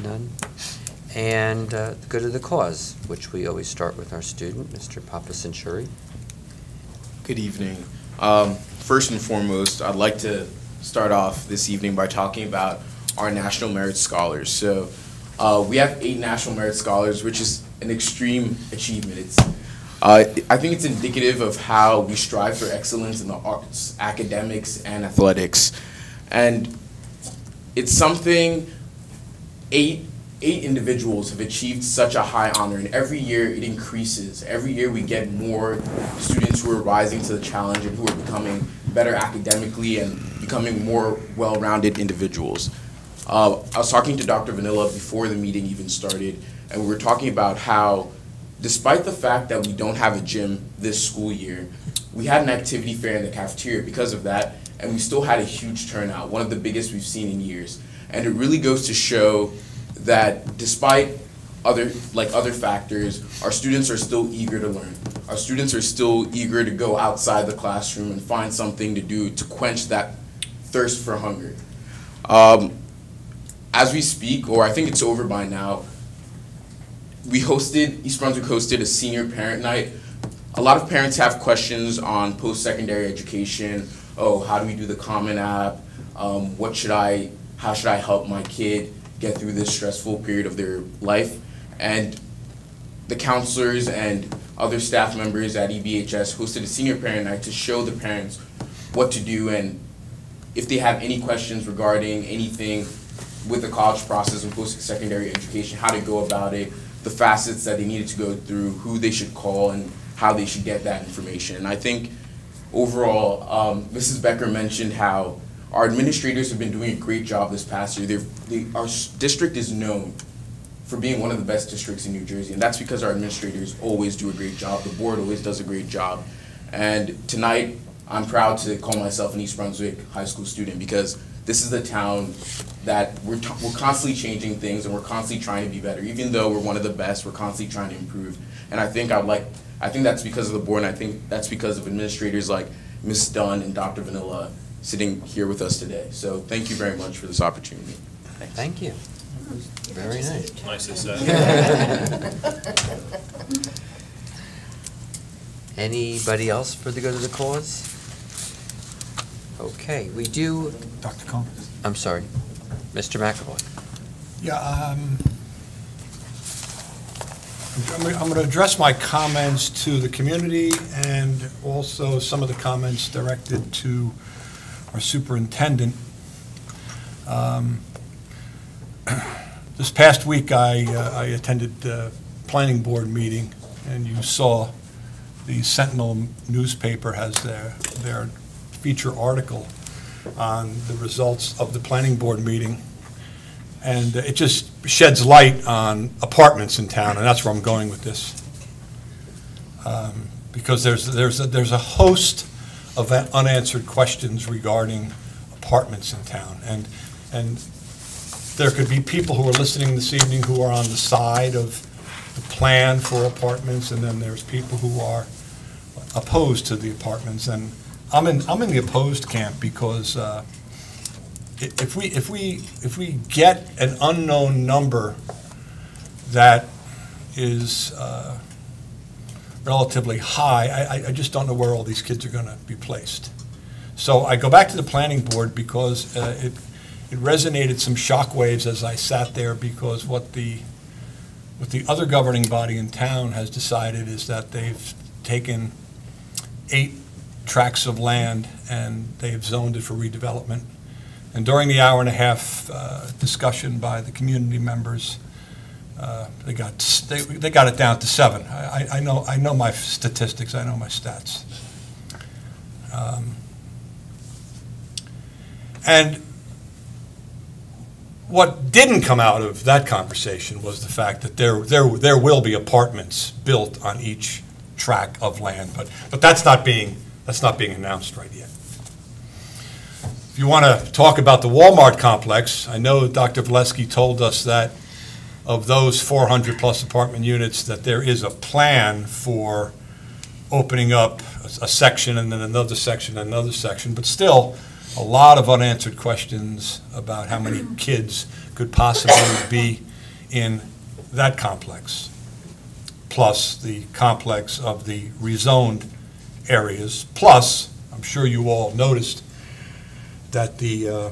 None. And go to the cause, which we always start with our student, Mr. Papascenchuri. Good evening. First and foremost, I'd like to start off this evening by talking about our National Merit Scholars. So we have 8 National Merit Scholars, which is an extreme achievement. I think it's indicative of how we strive for excellence in the arts, academics, and athletics. And it's something 8 individuals have achieved such a high honor, and every year it increases. Every year we get more students who are rising to the challenge and who are becoming better academically and becoming more well-rounded individuals. I was talking to Dr. Vanilla before the meeting even started, and we were talking about how, despite the fact that we don't have a gym this school year, we had an activity fair in the cafeteria because of that, and we still had a huge turnout, one of the biggest we've seen in years. And it really goes to show that despite other factors, our students are still eager to learn. Our students are still eager to go outside the classroom and find something to do to quench that thirst for hunger. As we speak, or I think it's over by now, East Brunswick hosted a senior parent night. A lot of parents have questions on post-secondary education. Oh, how do we do the Common App? How should I help my kid get through this stressful period of their life? And the counselors and other staff members at EBHS hosted a senior parent night to show the parents what to do, and if they have any questions regarding anything with the college process and post-secondary education, how to go about it, the facets that they needed to go through, who they should call, and how they should get that information. And I think overall, Mrs. Becker mentioned how our administrators have been doing a great job this past year. Our district is known for being one of the best districts in New Jersey, and that's because our administrators always do a great job. The board always does a great job. And tonight, I'm proud to call myself an East Brunswick high school student, because this is the town that we're constantly changing things, and we're constantly trying to be better. Even though we're one of the best, we're constantly trying to improve. And I think that's because of the board, and I think that's because of administrators like Ms. Dunn and Dr. Vanilla sitting here with us today. So thank you very much for this opportunity. Thanks. Thank you. Very nice. Nicely said. Anybody else for the good of the cause? Okay, we do. Dr. Cohn? I'm sorry, Mr. McAvoy. Yeah, I'm going to address my comments to the community and also some of the comments directed to our superintendent. This past week I attended the planning board meeting, and you saw the Sentinel newspaper has their feature article on the results of the planning board meeting, and it just sheds light on apartments in town, and that's where I'm going with this, because there's a host of unanswered questions regarding apartments in town, and there could be people who are listening this evening who are on the side of the plan for apartments, and then there's people who are opposed to the apartments, and I'm in the opposed camp, because if we get an unknown number that is relatively high, I just don't know where all these kids are going to be placed. So I go back to the planning board because it resonated some shockwaves as I sat there, because what the other governing body in town has decided is that they've taken 8 tracts of land and they've zoned it for redevelopment. And during the hour-and-a-half discussion by the community members, they got it down to 7. I know my statistics. I know my stats. And what didn't come out of that conversation was the fact that there will be apartments built on each tract of land, but that's not being announced right yet. If you want to talk about the Walmart complex, I know Dr. Valesky told us that of those 400 plus apartment units, that there is a plan for opening up a section and then another section and another section, but still a lot of unanswered questions about how many kids could possibly be in that complex, plus the complex of the rezoned areas, plus, I'm sure you all noticed that the,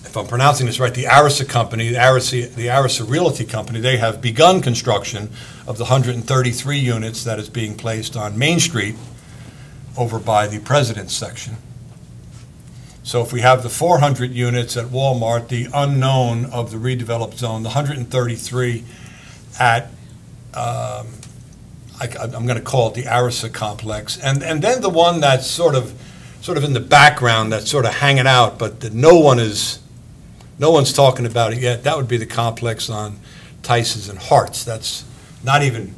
if I'm pronouncing this right, the Arisa company, the Arisa Realty Company, they have begun construction of the 133 units that is being placed on Main Street over by the President's section. So if we have the 400 units at Walmart, the unknown of the redeveloped zone, the 133 at, I'm going to call it the Arisa complex, and then the one that's sort of in the background, that's sort of hanging out, but that no one's talking about it yet. That would be the complex on Tice's and Hart's. That's not even,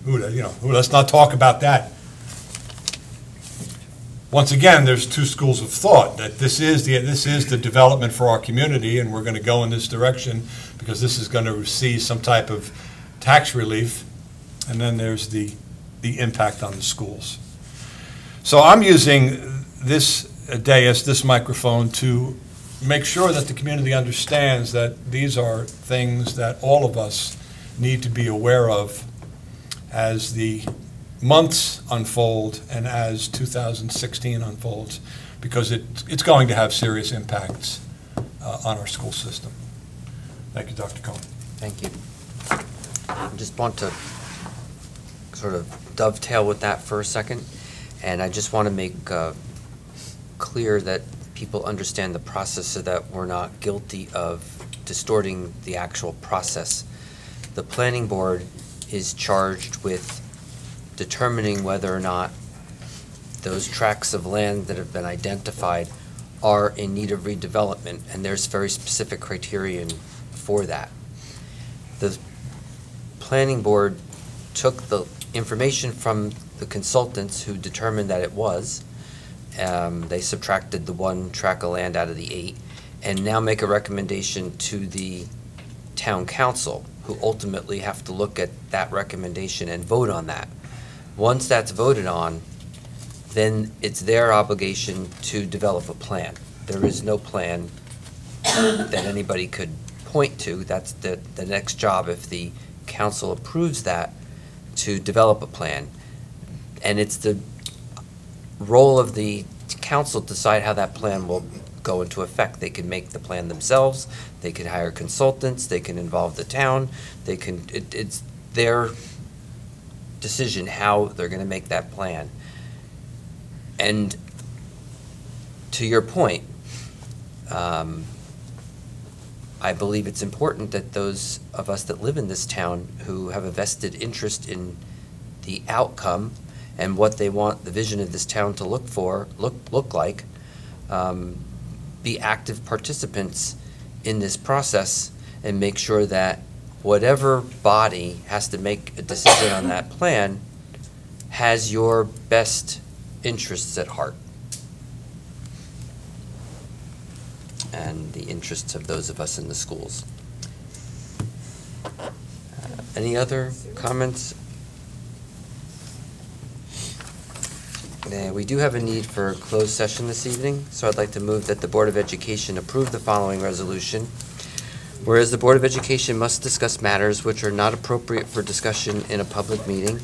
let's not talk about that. Once again, there's two schools of thought, that this is the development for our community, and we're going to go in this direction because this is going to receive some type of tax relief, and then there's the impact on the schools. So I'm using this dais, this microphone, to make sure that the community understands that these are things that all of us need to be aware of as the months unfold and as 2016 unfolds, because it's going to have serious impacts on our school system. Thank you, Dr. Cohen. Thank you. I just want to sort of dovetail with that for a second, and I just want to make clear that people understand the process so that we're not guilty of distorting the actual process. The planning board is charged with determining whether or not those tracts of land that have been identified are in need of redevelopment, and there's very specific criterion for that. The planning board took the information from the consultants who determined that it was. They subtracted the one tract of land out of the 8, and now make a recommendation to the town council, who ultimately have to look at that recommendation and vote on that. Once that's voted on, then it's their obligation to develop a plan. There is no plan that anybody could point to. That's the next job, if the council approves that, to develop a plan. And it's the role of the council to decide how that plan will go into effect. They can make the plan themselves, they can hire consultants, they can involve the town, they can, it's their decision how they're going to make that plan. And to your point, I believe it's important that those of us that live in this town who have a vested interest in the outcome and what they want the vision of this town to look like, be active participants in this process and make sure that whatever body has to make a decision on that plan has your best interests at heart and the interests of those of us in the schools. Any other comments? We do have a need for a closed session this evening, so I'd like to move that the Board of Education approve the following resolution. Whereas the Board of Education must discuss matters which are not appropriate for discussion in a public meeting,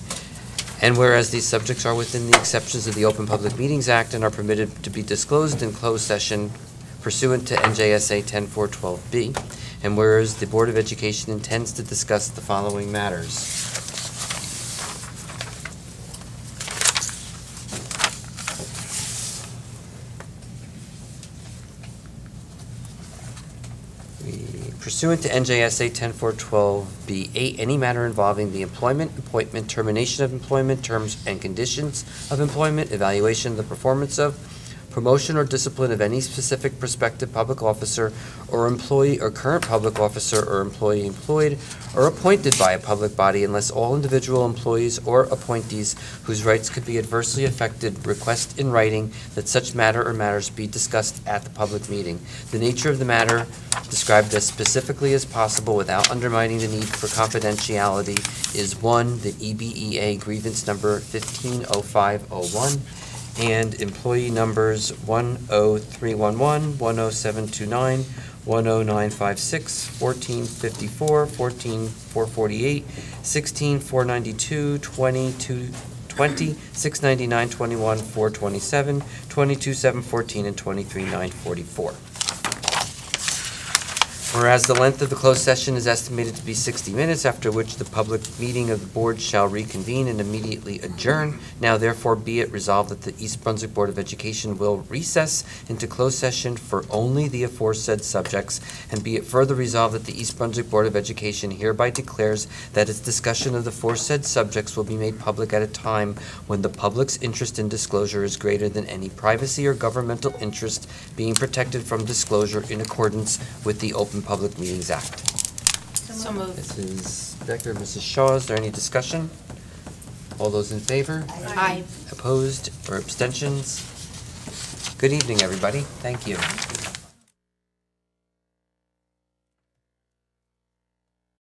and whereas these subjects are within the exceptions of the Open Public Meetings Act and are permitted to be disclosed in closed session pursuant to NJSA 10412B, and whereas the Board of Education intends to discuss the following matters. Pursuant to NJSA 10412B8, any matter involving the employment, appointment, termination of employment, terms and conditions of employment, evaluation of the performance of, promotion or discipline of any specific prospective public officer or employee or current public officer or employee employed or appointed by a public body unless all individual employees or appointees whose rights could be adversely affected request in writing that such matter or matters be discussed at the public meeting. The nature of the matter described as specifically as possible without undermining the need for confidentiality is 1, the EBEA grievance number 150501, and employee numbers 10311, 10729, 10956, 1454, 14448, 16492, 2220, 699, 21 427, 22714, and 23944. Whereas the length of the closed session is estimated to be 60 minutes, after which the public meeting of the board shall reconvene and immediately adjourn. Now therefore be it resolved that the East Brunswick Board of Education will recess into closed session for only the aforesaid subjects, and be it further resolved that the East Brunswick Board of Education hereby declares that its discussion of the aforesaid subjects will be made public at a time when the public's interest in disclosure is greater than any privacy or governmental interest being protected from disclosure in accordance with the Open Public Meetings Act. So moved. Mrs. Becker, Mrs. Shaw, is there any discussion? All those in favor? Aye. Opposed or abstentions? Good evening, everybody. Thank you.